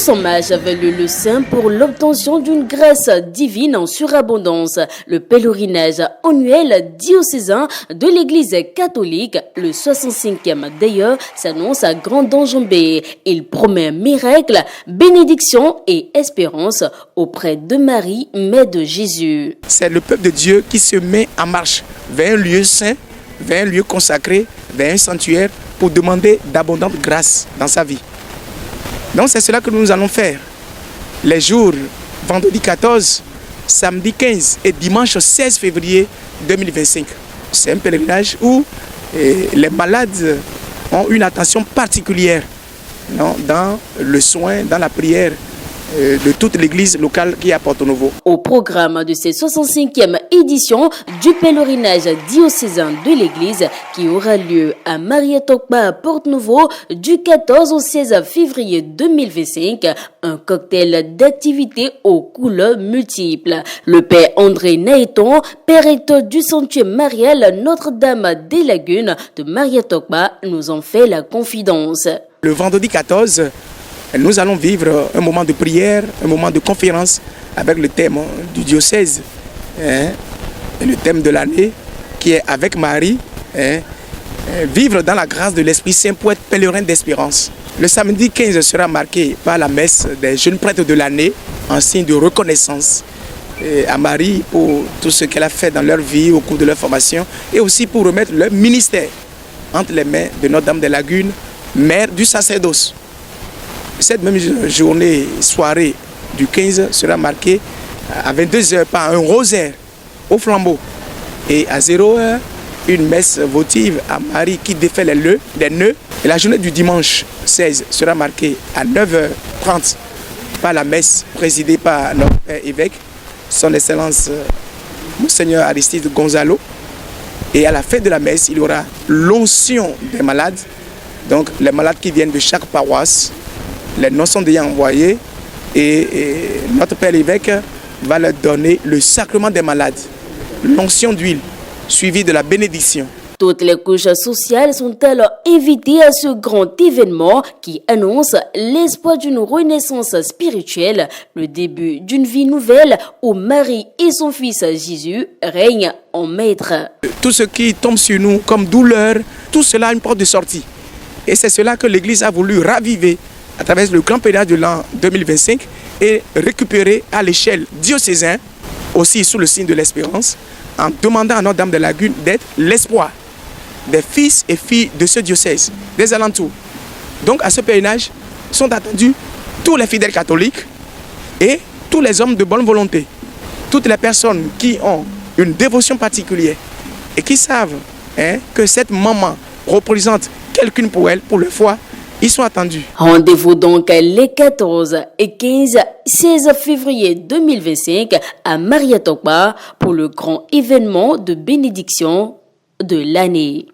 en marche vers le lieu saint pour l'obtention d'une grâce divine en surabondance. Le pèlerinage annuel diocésain de l'Église catholique, le 65e d'ailleurs, s'annonce à grande enjambée. Il promet miracle, bénédiction et espérance auprès de Marie, mère de Jésus. C'est le peuple de Dieu qui se met en marche vers un lieu saint, vers un lieu consacré, vers un sanctuaire pour demander d'abondantes grâces dans sa vie. Donc c'est cela que nous allons faire. Les jours vendredi 14, samedi 15 et dimanche 16 février 2025. C'est un pèlerinage où les malades ont une attention particulière dans le soin, dans la prière de toute l'église locale qui est à Porto Novo. Au programme de cette 65e édition du pèlerinage diocésain de l'église qui aura lieu à Maria Tokpa à Porto Novo du 14 au 16 février 2025, un cocktail d'activités aux couleurs multiples. Le père André Naïton, père recteur du sanctuaire marial Notre-Dame des Lagunes de Maria Tokpa, nous en fait la confidence. Le vendredi 14, nous allons vivre un moment de prière, un moment de conférence avec le thème du diocèse, et le thème de l'année qui est avec Marie, vivre dans la grâce de l'Esprit Saint pour être pèlerin d'espérance. Le samedi 15 sera marqué par la messe des jeunes prêtres de l'année en signe de reconnaissance à Marie pour tout ce qu'elle a fait dans leur vie au cours de leur formation et aussi pour remettre leur ministère entre les mains de Notre-Dame des Lagunes, mère du sacerdoce. Cette même journée, soirée du 15 sera marquée à 22h par un rosaire au flambeau et à 0h une messe votive à Marie qui défait les nœuds. Et la journée du dimanche 16 sera marquée à 9h30 par la messe présidée par notre père évêque, son Excellence Monseigneur Aristide Gonzalo. Et à la fin de la messe, il y aura l'onction des malades, donc les malades qui viennent de chaque paroisse. Les noms sont déjà envoyés et notre père évêque va leur donner le sacrement des malades, l'onction d'huile, suivie de la bénédiction. Toutes les couches sociales sont alors invitées à ce grand événement qui annonce l'espoir d'une renaissance spirituelle, le début d'une vie nouvelle où Marie et son fils Jésus règnent en maître. Tout ce qui tombe sur nous comme douleur, tout cela a une porte de sortie. Et c'est cela que l'Église a voulu raviver à travers le grand pèlerinage de l'an 2025 et récupérer à l'échelle diocésaine, aussi sous le signe de l'espérance, en demandant à Notre-Dame des Lagunes d'être l'espoir des fils et filles de ce diocèse, des alentours. Donc à ce pèlerinage sont attendus tous les fidèles catholiques et tous les hommes de bonne volonté, toutes les personnes qui ont une dévotion particulière et qui savent que cette maman représente quelqu'un pour elle, pour le foi. Ils sont attendus. Rendez-vous donc les 14 et 15, 16 février 2025 à Maria Tokpa pour le grand événement de bénédiction de l'année.